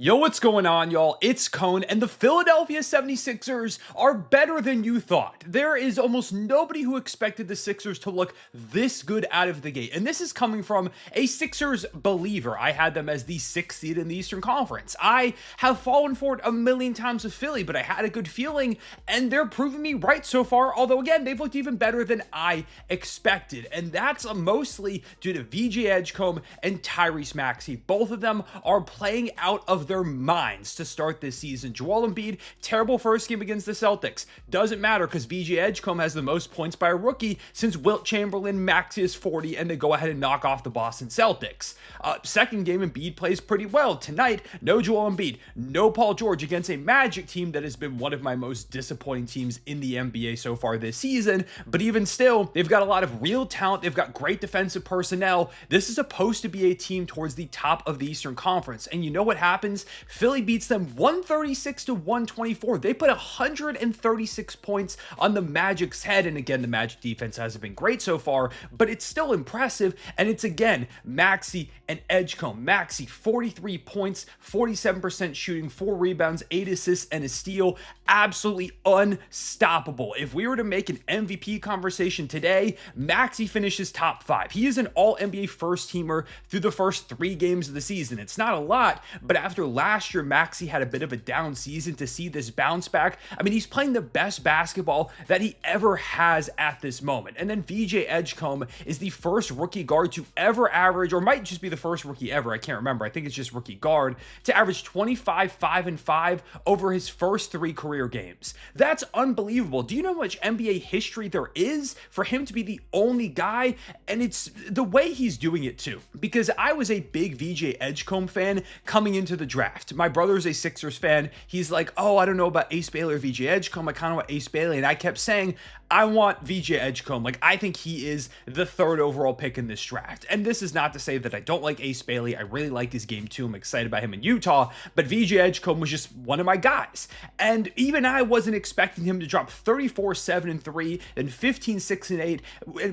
Yo, what's going on, y'all? It's Cone, and the Philadelphia 76ers are better than you thought. There is almost nobody who expected the Sixers to look this good out of the gate, and this is coming from a Sixers believer. I had them as the 6th seed in the Eastern Conference. I have fallen for it a million times with Philly, but I had a good feeling, and they're proving me right so far, although again, they've looked even better than I expected, and that's mostly due to VJ Edgecombe and Tyrese Maxey. Both of them are playing out of their minds to start this season. Joel Embiid, terrible first game against the Celtics. Doesn't matter because VJ Edgecombe has the most points by a rookie since Wilt Chamberlain. Maxey is 40 and they go ahead and knock off the Boston Celtics. Second game, Embiid plays pretty well. Tonight, no Joel Embiid, no Paul George against a Magic team that has been one of my most disappointing teams in the NBA so far this season. But even still, they've got a lot of real talent. They've got great defensive personnel. This is supposed to be a team towards the top of the Eastern Conference. And you know what happens? Philly beats them 136 to 124. They put 136 points on the Magic's head. And again, the Magic defense hasn't been great so far, but it's still impressive. And it's again, Maxey and Edgecombe. Maxey, 43 points, 47% shooting, 4 rebounds, 8 assists, and a steal. Absolutely unstoppable. If we were to make an MVP conversation today, Maxey finishes top 5. He is an all-NBA first teamer through the first 3 games of the season. It's not a lot, but after last year, Maxey had a bit of a down season. To see this bounce back, I mean, he's playing the best basketball that he ever has at this moment. And then VJ Edgecombe is the first rookie guard to ever average, or might just be the first rookie ever, I can't remember, I think it's just rookie guard, to average 25, 5, and 5 over his first 3 career games. That's unbelievable. Do you know how much NBA history there is for him to be the only guy? And it's the way he's doing it too, because I was a big VJ Edgecombe fan coming into the draft. My brother's a Sixers fan. He's like, oh, I don't know about Ace Bailey or VJ Edgecombe. I kind of want Ace Bailey. And I kept saying, I want VJ Edgecombe. Like, I think he is the 3rd overall pick in this draft. And this is not to say that I don't like Ace Bailey. I really like his game too. I'm excited about him in Utah. But VJ Edgecombe was just one of my guys. And even I wasn't expecting him to drop 34, 7, and 3, then 15, 6, and 8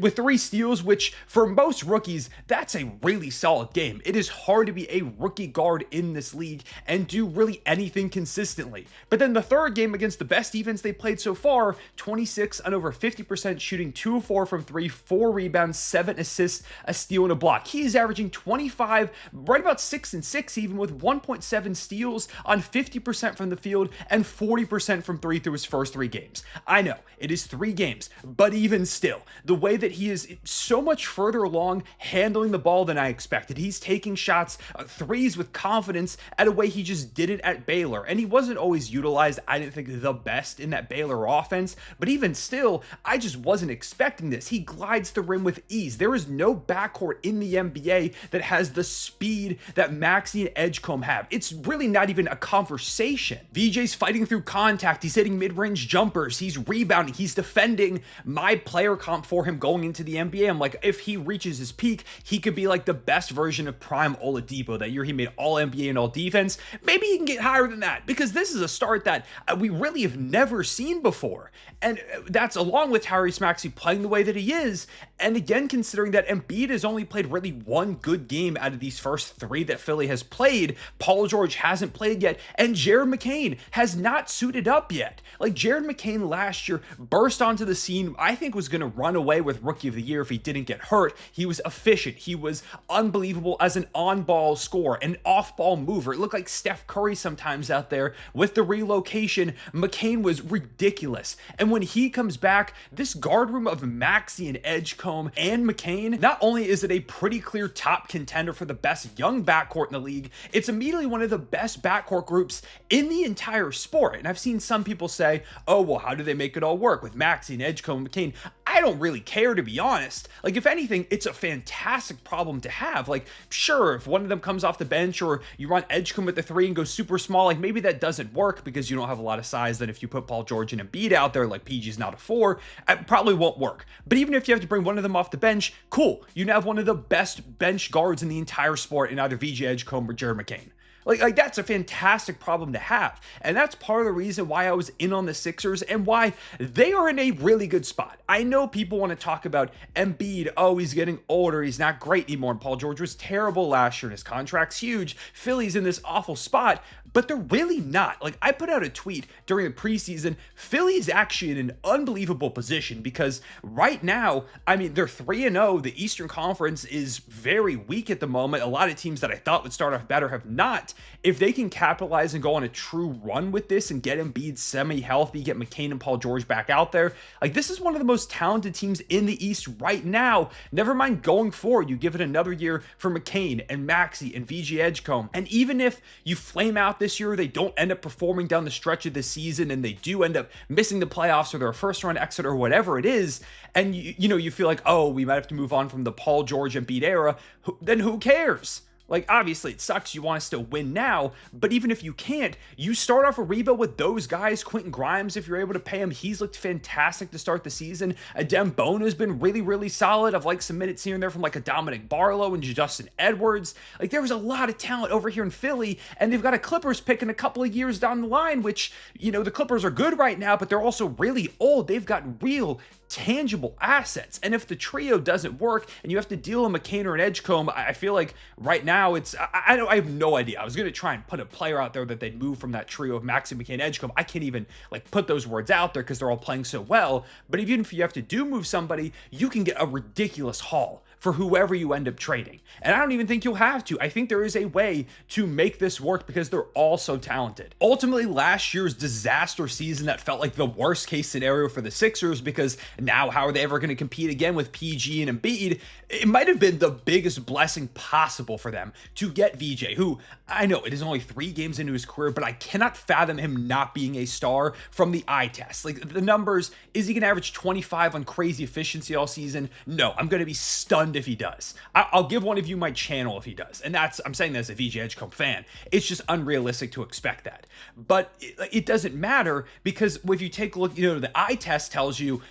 with 3 steals, which for most rookies, that's a really solid game. It is hard to be a rookie guard in this league and do really anything consistently. But then the 3rd game against the best defense they played so far, 26 on over 50% shooting, 2 of 4 from 3, 4 rebounds, 7 assists, a steal, and a block. He is averaging 25, right about 6 and 6 even, with 1.7 steals on 50% from the field and 40% from 3 through his first 3 games. I know, it is 3 games, but even still, the way that he is so much further along handling the ball than I expected. He's taking shots, 3s with confidence at a way he just didn't at Baylor. And he wasn't always utilized, I didn't think, the best in that Baylor offense, but even still, I just wasn't expecting this. He glides the rim with ease. There is no backcourt in the NBA that has the speed that Maxey and Edgecombe have. It's really not even a conversation. VJ's fighting through contact. He's hitting mid-range jumpers. He's rebounding. He's defending. My player comp for him going into the NBA, I'm like, if he reaches his peak, he could be like the best version of prime Oladipo. That year he made all NBA and all defense. Maybe he can get higher than that, because this is a start that we really have never seen before. And that's along with Tyrese Maxey playing the way that he is. And again, considering that Embiid has only played really 1 good game out of these first 3 that Philly has played. Paul George hasn't played yet. And Jared McCain has not suited up yet. Like, Jared McCain last year burst onto the scene, I think was going to run away with Rookie of the Year if he didn't get hurt. He was efficient. He was unbelievable as an on-ball scorer, an off-ball mover. It looked like Steph Curry sometimes out there. With the relocation, McCain was ridiculous. And when he comes back, this guard room of Maxey and Edgecombe and McCain, not only is it a pretty clear top contender for the best young backcourt in the league, it's immediately one of the best backcourt groups in the entire sport. And I've seen some people say, oh, well, how do they make it all work with Maxey and Edgecombe and McCain? I don't really care, to be honest. Like, if anything, it's a fantastic problem to have. Like, sure, if one of them comes off the bench or you run Edgecombe at the 3 and go super small, like maybe that doesn't work because you don't have a lot of size. Then if you put Paul George and Embiid out there, like PG's not a 4, it probably won't work. But even if you have to bring one of them off the bench, cool. You now have one of the best bench guards in the entire sport in either VJ Edgecombe or Jared McCain. Like that's a fantastic problem to have. And that's part of the reason why I was in on the Sixers and why they are in a really good spot. I know people want to talk about Embiid. Oh, he's getting older. He's not great anymore. And Paul George was terrible last year and his contract's huge. Philly's in this awful spot, but they're really not. Like, I put out a tweet during the preseason. Philly's actually in an unbelievable position because right now, I mean, they're 3-0. The Eastern Conference is very weak at the moment. A lot of teams that I thought would start off better have not. If they can capitalize and go on a true run with this and get Embiid semi-healthy, get McCain and Paul George back out there, like, this is one of the most talented teams in the East right now. Never mind going forward, you give it another year for McCain and Maxey and VJ Edgecombe. And even if you flame out this year, they don't end up performing down the stretch of the season and they do end up missing the playoffs or they're a first round exit or whatever it is, and you feel like, oh, we might have to move on from the Paul George Embiid era, then who cares? Like, obviously, it sucks. You want to still win now, but even if you can't, you start off a rebuild with those guys. Quentin Grimes, if you're able to pay him, he's looked fantastic to start the season. Adem Bona has been really, really solid. I've liked some minutes here and there from like a Dominic Barlow and Justin Edwards. Like, there was a lot of talent over here in Philly, and they've got a Clippers pick in a couple of years down the line, which, the Clippers are good right now, but they're also really old. They've got real tangible assets. And if the trio doesn't work and you have to deal with McCain or an Edgecombe, I feel like right now I have no idea. I was going to try and put a player out there that they'd move from that trio of Maxey, McCain, Edgecombe. I can't even like put those words out there because they're all playing so well. But even if you have to move somebody, you can get a ridiculous haul for whoever you end up trading. And I don't even think you'll have to. I think there is a way to make this work because they're all so talented. Ultimately, last year's disaster season that felt like the worst case scenario for the Sixers, because now how are they ever going to compete again with PG and Embiid? It might have been the biggest blessing possible for them to get VJ, who I know it is only 3 games into his career, but I cannot fathom him not being a star from the eye test. Like, the numbers, is he going to average 25 on crazy efficiency all season? No, I'm going to be stunned if he does. I'll give one of you my channel if he does. And I'm saying that as a VJ Edgecombe fan. It's just unrealistic to expect that. But it doesn't matter because if you take a look, the eye test tells you,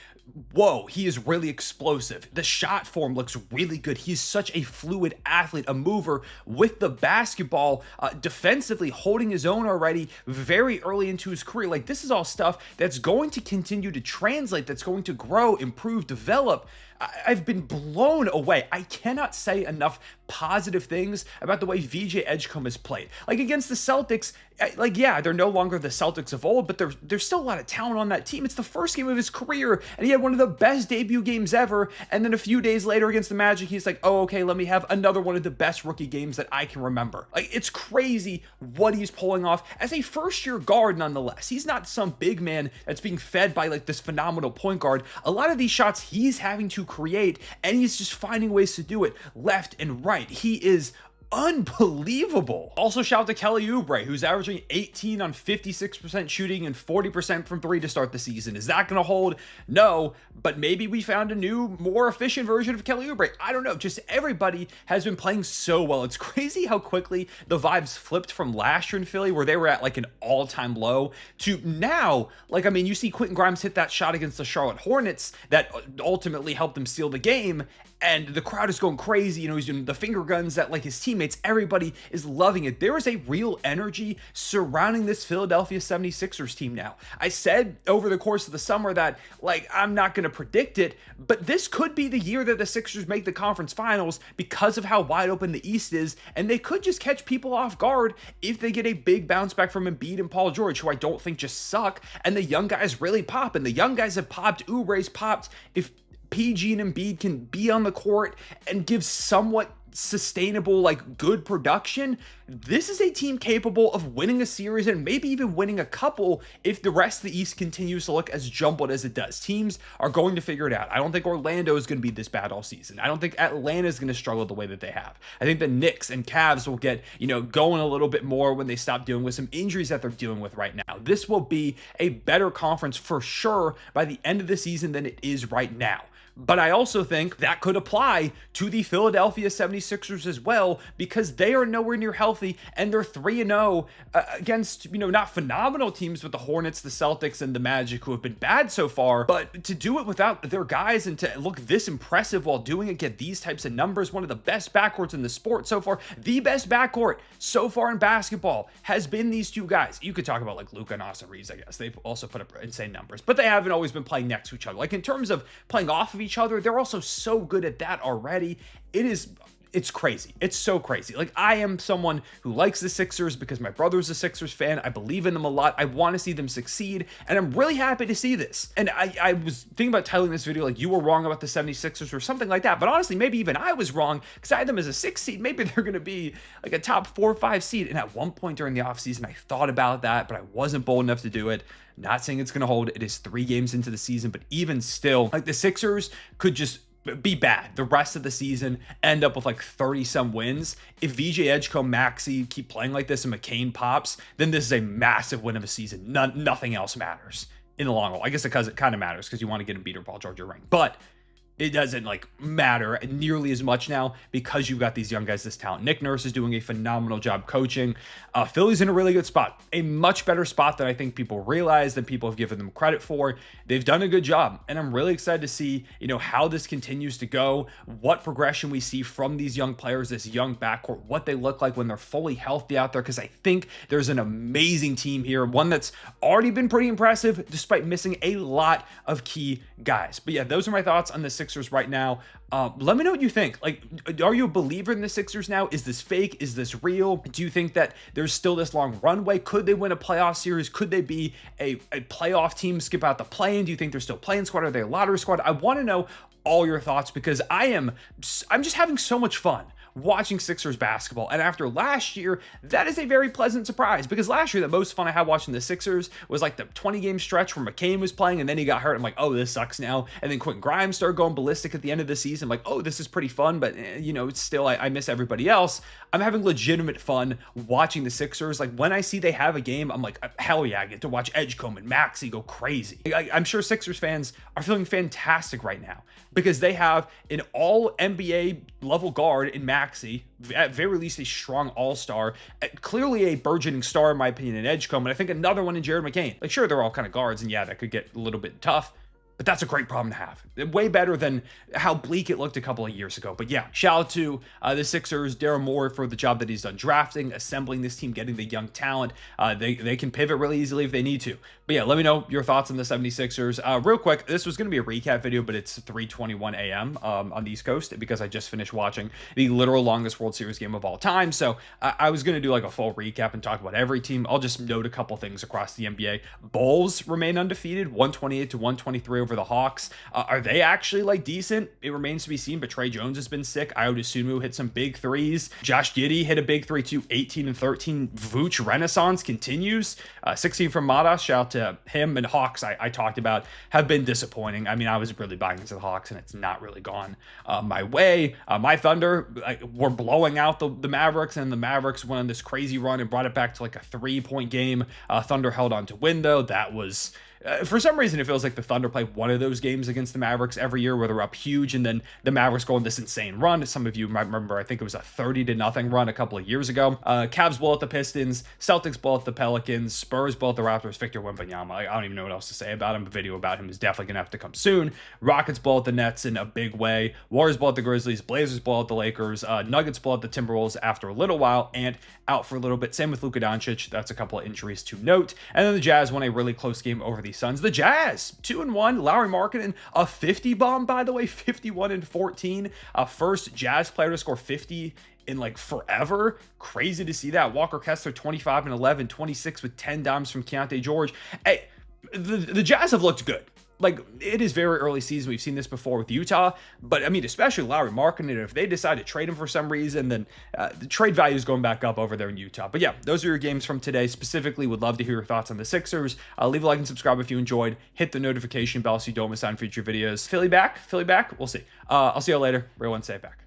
whoa, he is really explosive. The shot form looks really good. He's such a fluid athlete, a mover with the basketball, defensively holding his own already very early into his career. Like, this is all stuff that's going to continue to translate, that's going to grow, improve, develop. I've been blown away. I cannot say enough positive things about the way VJ Edgecombe has played. Like, against the Celtics, yeah, they're no longer the Celtics of old, but there's still a lot of talent on that team. It's the first game of his career, and he had one of the best debut games ever, and then a few days later against the Magic, he's like, oh, okay, let me have another one of the best rookie games that I can remember. Like, it's crazy what he's pulling off as a first-year guard nonetheless. He's not some big man that's being fed by, like, this phenomenal point guard. A lot of these shots he's having to create, and he's just finding ways to do it left and right. He is unbelievable. Also, shout out to Kelly Oubre, who's averaging 18 on 56% shooting and 40% from 3 to start the season. Is that going to hold? No, but maybe we found a new, more efficient version of Kelly Oubre. I don't know. Just everybody has been playing so well. It's crazy how quickly the vibes flipped from last year in Philly, where they were at like an all-time low, to now. Like, I mean, you see Quentin Grimes hit that shot against the Charlotte Hornets that ultimately helped them seal the game, and the crowd is going crazy. He's doing the finger guns that, like, his teammates, everybody is loving it. There is a real energy surrounding this Philadelphia 76ers team now. I said over the course of the summer that, like, I'm not going to predict it, but this could be the year that the Sixers make the conference finals because of how wide open the East is, and they could just catch people off guard if they get a big bounce back from Embiid and Paul George, who I don't think just suck, and the young guys really pop, and the young guys have popped. Oubre's popped. If PG and Embiid can be on the court and give somewhat sustainable, like, good production, this is a team capable of winning a series and maybe even winning a couple if the rest of the East continues to look as jumbled as it does. Teams are going to figure it out. I don't think Orlando is going to be this bad all season. I don't think Atlanta is going to struggle the way that they have. I think the Knicks and Cavs will get, going a little bit more when they stop dealing with some injuries that they're dealing with right now. This will be a better conference for sure by the end of the season than it is right now. But I also think that could apply to the Philadelphia 76ers as well, because they are nowhere near healthy, and they're 3-0 against, not phenomenal teams with the Hornets, the Celtics, and the Magic, who have been bad so far. But to do it without their guys and to look this impressive while doing it, get these types of numbers, one of the best backcourts in the sport so far, the best backcourt so far in basketball has been these two guys. You could talk about like Luka and Austin Reeves, I guess. They've also put up insane numbers, but they haven't always been playing next to each other. Like in terms of playing off of each other, they're also so good at that already. It's crazy. It's so crazy. Like, I am someone who likes the Sixers because my brother's a Sixers fan. I believe in them a lot. I want to see them succeed, and I'm really happy to see this. And I was thinking about titling this video like, you were wrong about the 76ers or something like that. But honestly, maybe even I was wrong because I had them as a 6 seed. Maybe they're going to be like a top 4 or 5 seed. And at one point during the offseason, I thought about that, but I wasn't bold enough to do it. Not saying it's going to hold. It is 3 games into the season, but even still, like, the Sixers could just be bad the rest of the season, end up with like 30-some wins. If VJ, Edgecombe, Maxey keep playing like this and McCain pops, then this is a massive win of a season. Nothing else matters in the long run. I guess it kind of matters because you want to get Embiid or Paul George a ring, but it doesn't like matter nearly as much now because you've got these young guys, this talent. Nick Nurse is doing a phenomenal job coaching. Philly's in a really good spot, a much better spot than I think people realize, than people have given them credit for. They've done a good job, and I'm really excited to see, how this continues to go, what progression we see from these young players, this young backcourt, what they look like when they're fully healthy out there, because I think there's an amazing team here, one that's already been pretty impressive despite missing a lot of key guys. But yeah, those are my thoughts on the Sixers right now. Let me know what you think. Like, are you a believer in the Sixers now? Is this fake? Is this real? Do you think that there's still this long runway? Could they win a playoff series? Could they be a playoff team, skip out the play-in? Do you think they're still playing squad? Are they a lottery squad? I want to know all your thoughts because I'm just having so much fun watching Sixers basketball. And after last year, that is a very pleasant surprise, because last year the most fun I had watching the Sixers was like the 20-game stretch where McCain was playing and then he got hurt. I'm like, oh, this sucks now. And then Quentin Grimes started going ballistic at the end of the season. I'm like, oh, this is pretty fun, but it's still, I miss everybody else. I'm having legitimate fun watching the Sixers. Like, when I see they have a game, I'm like, hell yeah, I get to watch Edgecombe and Maxey go crazy. I'm sure Sixers fans are feeling fantastic right now because they have an all NBA level guard in Maxey, at very least a strong all-star, clearly a burgeoning star in my opinion in Edgecombe, and I think another one in Jared McCain. Like, sure, they're all kind of guards, and yeah, that could get a little bit tough, but that's a great problem to have. Way better than how bleak it looked a couple of years ago. But yeah, shout out to the Sixers, Daryl Morey, for the job that he's done drafting, assembling this team, getting the young talent. They can pivot really easily if they need to. But yeah, let me know your thoughts on the 76ers. Real quick, this was going to be a recap video, but it's 3:21 a.m. On the East Coast because I just finished watching the literal longest World Series game of all time. So I was going to do like a full recap and talk about every team. I'll just note a couple things across the NBA. Bulls remain undefeated, 128-123 over the Hawks. Are they actually like decent? It remains to be seen, but Trey Jones has been sick. Ayo Dosunmu hit some big threes. Josh Giddey hit a big three too, 18 and 13. Vooch renaissance continues. 16 from Madas. Shout out to him. And Hawks, I talked about, have been disappointing. I mean, I was really buying into the Hawks, and it's not really gone my way. My Thunder were blowing out the Mavericks, and the Mavericks went on this crazy run and brought it back to like a 3-point game. Thunder held on to win, though. That was... for some reason, it feels like the Thunder play one of those games against the Mavericks every year where they're up huge, and then the Mavericks go on this insane run. Some of you might remember, I think it was a 30-0 run a couple of years ago. Cavs blow out the Pistons, Celtics blow out the Pelicans, Spurs blow out the Raptors. Victor Wembanyama, I don't even know what else to say about him. A video about him is definitely going to have to come soon. Rockets blow out the Nets in a big way. Warriors blow out the Grizzlies. Blazers blow out the Lakers. Nuggets blow out the Timberwolves after a little while and out for a little bit. Same with Luka Doncic. That's a couple of injuries to note. And then the Jazz won a really close game over the Suns. The Jazz, 2-1. Lauri Markkanen, a 50 bomb, by the way, 51 and 14. First Jazz player to score 50 in like forever. Crazy to see that. Walker Kessler, 25 and 11, 26 with 10 dimes from Keontae George. Hey, the Jazz have looked good. Like, it is very early season. We've seen this before with Utah, but I mean, especially Lauri Markkanen, if they decide to trade him for some reason, then the trade value is going back up over there in Utah. But yeah, those are your games from today. Specifically, would love to hear your thoughts on the Sixers. Leave a like and subscribe if you enjoyed. Hit the notification bell so you don't miss out on future videos. Philly back? We'll see. I'll see you all later. Real one, say it back.